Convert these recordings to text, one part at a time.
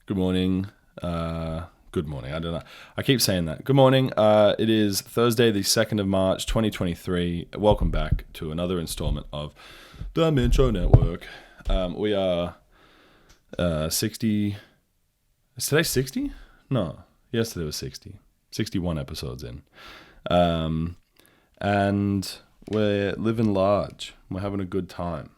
Good morning. Good morning. I don't know. I keep saying that. Good morning. It is Thursday, the 2nd of March, 2023. Welcome back to another installment of the Mincho Network. We are 60. Is today 60? No. Yesterday was 60. 61 episodes in. And we're living large. We're having a good time.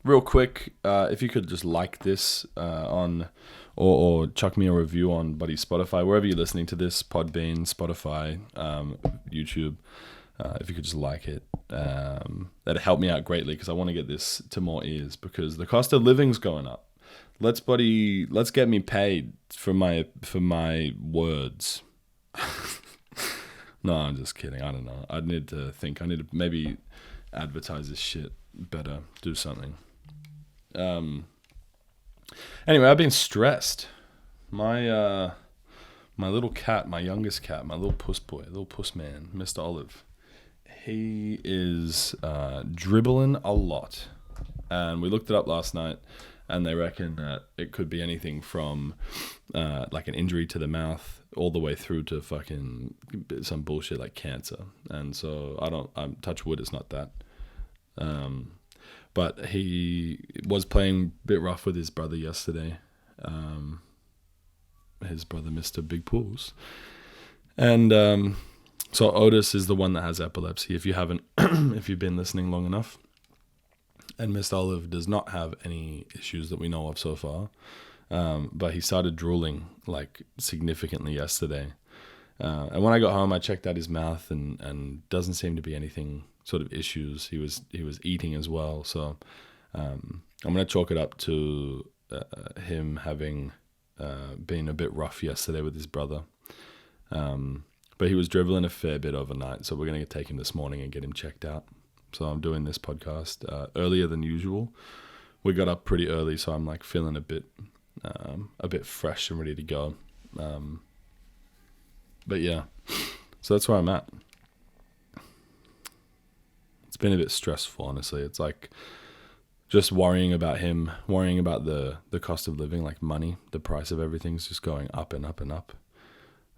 Real quick, if you could just like this on, or chuck me a review on Buddy Spotify, wherever you're listening to this, Podbean, Spotify, YouTube, if you could just like it, that'd help me out greatly because I want to get this to more ears because the cost of living's going up. Let's get me paid for my words. No, I'm just kidding. I don't know. I need to maybe advertise this shit better, do something. Anyway, I've been stressed. My little cat, my youngest cat, my little puss boy, little puss man, Mr. Olive, he is dribbling a lot. And we looked it up last night, and they reckon that it could be anything from like an injury to the mouth all the way through to fucking some bullshit like cancer. And so I'm touch wood, it's not that. But he was playing a bit rough with his brother yesterday. His brother, Mr. Big Pools. And so Otis is the one that has epilepsy. If you've been listening long enough. And Mr. Olive does not have any issues that we know of so far. But he started drooling like significantly yesterday. And when I got home, I checked out his mouth and doesn't seem to be anything sort of issues. He was eating as well, so I'm gonna chalk it up to him having been a bit rough yesterday with his brother. But he was dribbling a fair bit overnight, so we're gonna take him this morning and get him checked out. So I'm doing this podcast earlier than usual. We got up pretty early, so I'm like feeling a bit fresh and ready to go. But yeah, so that's where I'm at. It's been a bit stressful, honestly. It's like just worrying about him, worrying about the cost of living, like money. The price of everything's just going up and up and up.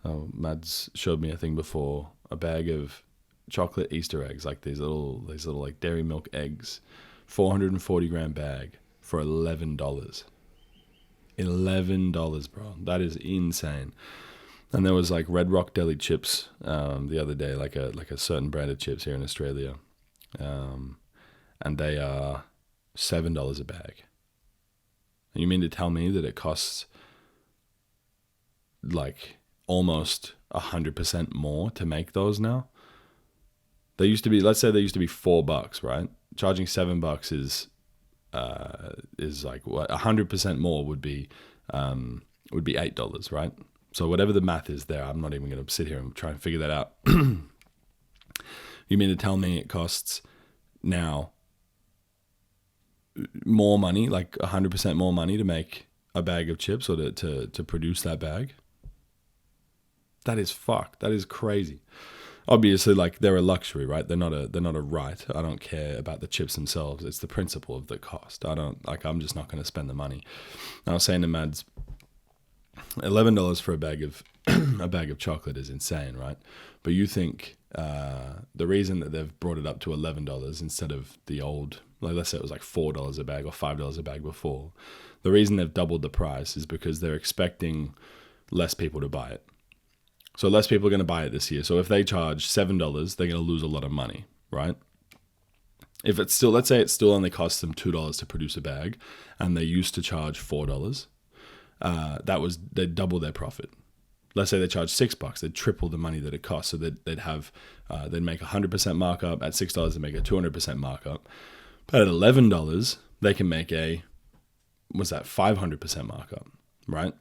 Mads showed me a thing before, a bag of chocolate Easter eggs, like these little like dairy milk eggs, 440 gram bag for $11. $11, bro. That is insane. And there was like Red Rock Deli chips the other day, like a certain brand of chips here in Australia. And they are $7 a bag. And you mean to tell me that it costs like almost 100% more to make those now? They used to be, let's say they used to be $4, right? Charging $7 is like what 100% more would be $8, right? So whatever the math is there, I'm not even going to sit here and try and figure that out. You mean to tell me it costs now more money, like 100% more money to make a bag of chips or to produce that bag? That is fucked. That is crazy. Obviously, like they're a luxury, right? They're not a right. I don't care about the chips themselves. It's the principle of the cost. I'm just not going to spend the money. I was saying to Mads, $11 for a bag of chocolate is insane, right? But you think the reason that they've brought it up to $11 instead of the old, like let's say it was like $4 a bag or $5 a bag before, the reason they've doubled the price is because they're expecting less people to buy it. So less people are going to buy it this year. So if they charge $7, they're going to lose a lot of money, right? If it's still, let's say it still only costs them $2 to produce a bag, and they used to charge $4, they'd double their profit. Let's say they charge $6, they'd triple the money that it costs. So they'd make 100% markup. At $6, they make a 200% markup. But at $11, they can make 500% markup, right?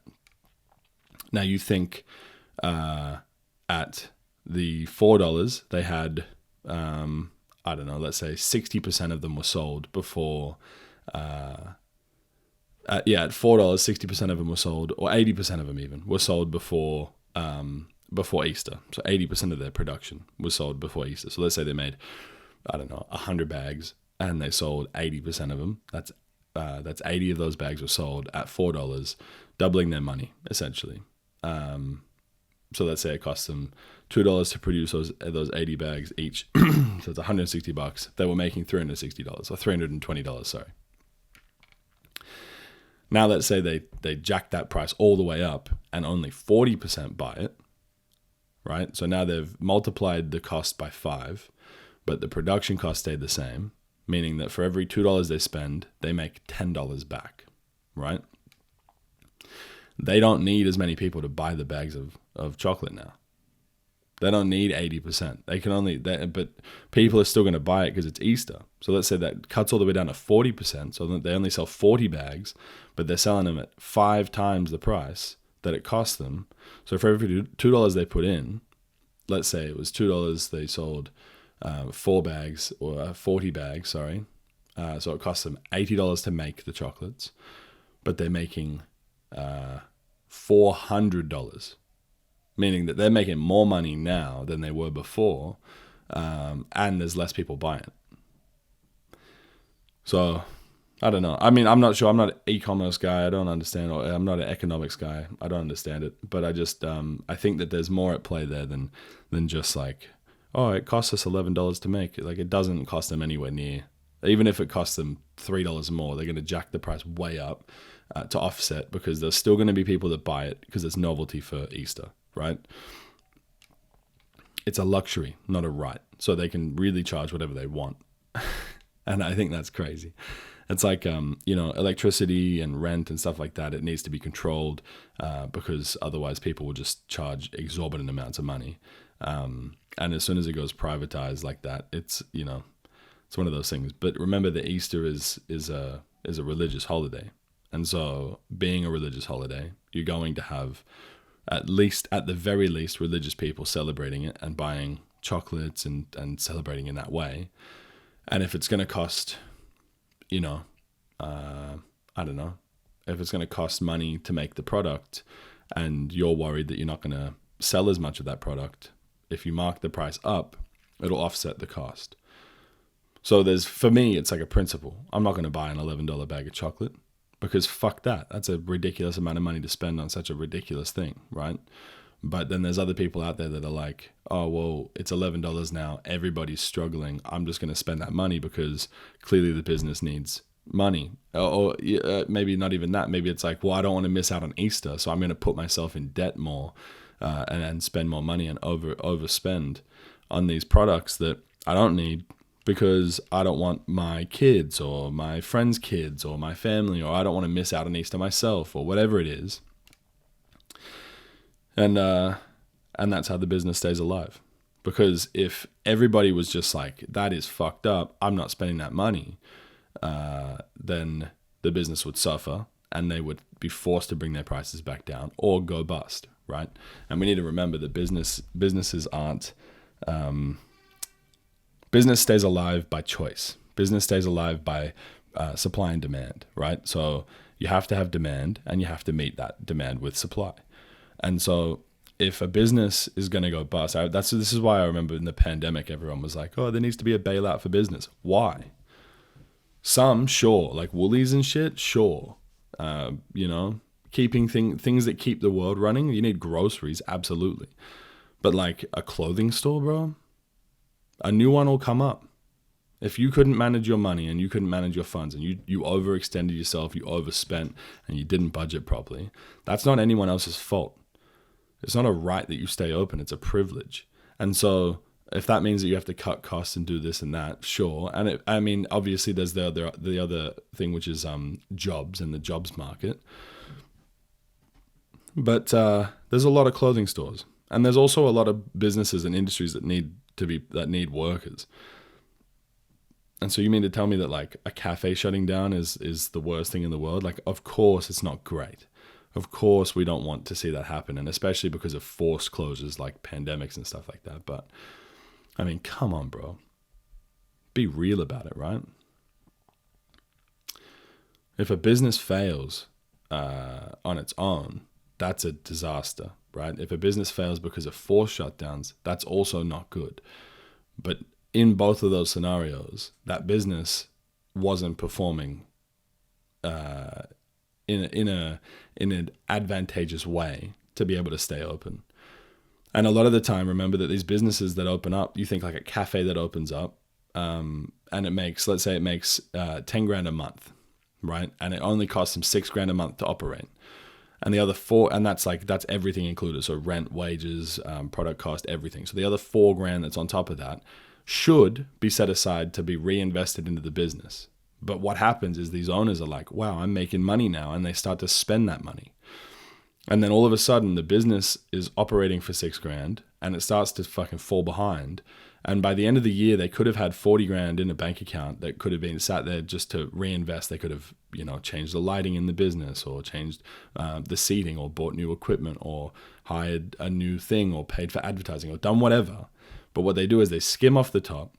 Now you think at the $4, they had, I don't know, let's say 60% of them were sold before, at $4, 60% of them were sold, or 80% of them even, were sold before Easter. So 80% of their production was sold before Easter. So let's say they made, I don't know, 100 bags, and they sold 80% of them. That's that's 80 of those bags were sold at $4, doubling their money essentially. So let's say it costs them $2 to produce those 80 bags each. So it's $160. They were making $360 or $320. Sorry. Now let's say they jack that price all the way up and only 40% buy it, right? So now they've multiplied the cost by 5, but the production cost stayed the same, meaning that for every $2 they spend, they make $10 back, right? They don't need as many people to buy the bags of chocolate now. They don't need 80%. They can only, but people are still going to buy it because it's Easter. So let's say that cuts all the way down to 40%. So that they only sell 40 bags, but they're selling them at 5 times the price that it cost them. So for every $2 they put in, let's say it was $2, they sold 4 bags or 40 bags, sorry. So it costs them $80 to make the chocolates, but they're making $400. Meaning that they're making more money now than they were before, and there's less people buying it. So, I don't know. I mean, I'm not sure. I'm not an e-commerce guy. I don't understand. Or I'm not an economics guy. I don't understand it. But I just, I think that there's more at play there than just like, oh, it costs us $11 to make. Like, it doesn't cost them anywhere near. Even if it costs them $3 more, they're going to jack the price way up to offset, because there's still going to be people that buy it because it's novelty for Easter. Right? It's a luxury, not a right. So they can really charge whatever they want. And I think that's crazy. It's like, electricity and rent and stuff like that. It needs to be controlled because otherwise people will just charge exorbitant amounts of money. And as soon as it goes privatized like that, it's one of those things. But remember that Easter is a religious holiday. And so being a religious holiday, you're going to have at the very least, religious people celebrating it and buying chocolates and celebrating in that way. And if it's going to cost, I don't know, if it's going to cost money to make the product and you're worried that you're not going to sell as much of that product, if you mark the price up, it'll offset the cost. So for me, it's like a principle. I'm not going to buy an $11 bag of chocolate. Because fuck that. That's a ridiculous amount of money to spend on such a ridiculous thing, right? But then there's other people out there that are like, oh, well, it's $11 now. Everybody's struggling. I'm just going to spend that money because clearly the business needs money. Or maybe not even that. Maybe it's like, well, I don't want to miss out on Easter, so I'm going to put myself in debt more and spend more money and overspend on these products that I don't need, because I don't want my kids or my friends' kids or my family, or I don't want to miss out on Easter myself, or whatever it is. And that's how the business stays alive. Because if everybody was just like, that is fucked up, I'm not spending that money, then the business would suffer and they would be forced to bring their prices back down or go bust, right? And we need to remember that businesses aren't... Business stays alive by choice. Business stays alive by supply and demand, right? So you have to have demand and you have to meet that demand with supply. And so if a business is going to go bust, this is why I remember in the pandemic, everyone was like, oh, there needs to be a bailout for business. Why? Some, sure, like Woolies and shit, sure. Keeping things that keep the world running, you need groceries, absolutely. But like a clothing store, bro, a new one will come up. If you couldn't manage your money and you couldn't manage your funds and you overextended yourself, you overspent and you didn't budget properly, that's not anyone else's fault. It's not a right that you stay open. It's a privilege. And so if that means that you have to cut costs and do this and that, sure. And obviously there's the other thing, which is jobs and the jobs market. But there's a lot of clothing stores. And there's also a lot of businesses and industries that need workers. And so you mean to tell me that like a cafe shutting down is the worst thing in the world? Like, of course it's not great. Of course we don't want to see that happen, and especially because of forced closures like pandemics and stuff like that. But I mean, come on, bro. Be real about it, right? If a business fails on its own, that's a disaster, right? If a business fails because of forced shutdowns, that's also not good. But in both of those scenarios, that business wasn't performing in an advantageous way to be able to stay open. And a lot of the time, remember that these businesses that open up, you think like a cafe that opens up, and it makes, let's say it makes 10 grand a month, right? And it only costs them 6 grand a month to operate. And the other 4, and that's everything included. So rent, wages, product cost, everything. So the other 4 grand that's on top of that should be set aside to be reinvested into the business. But what happens is these owners are like, wow, I'm making money now. And they start to spend that money. And then all of a sudden the business is operating for 6 grand and it starts to fucking fall behind. And by the end of the year, they could have had 40 grand in a bank account that could have been sat there just to reinvest. They could have, changed the lighting in the business, or changed the seating, or bought new equipment, or hired a new thing, or paid for advertising, or done whatever. But what they do is they skim off the top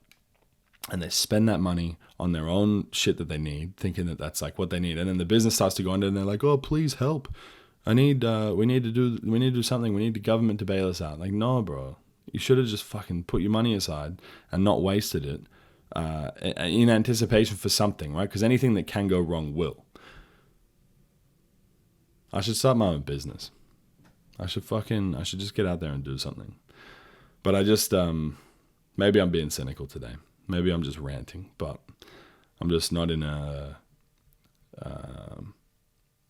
and they spend that money on their own shit that they need, thinking that that's like what they need. And then the business starts to go under and they're like, oh, please help. We need to do something. We need the government to bail us out. Like, no, bro. You should have just fucking put your money aside and not wasted it in anticipation for something, right? Because anything that can go wrong will. I should start my own business. I should just get out there and do something. But I just, maybe I'm being cynical today. Maybe I'm just ranting, but I'm just not in a,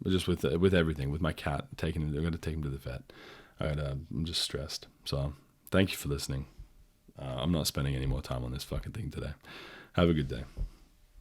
just with everything, with my cat, I'm going to take him to the vet. I'm just stressed. So thank you for listening. I'm not spending any more time on this fucking thing today. Have a good day.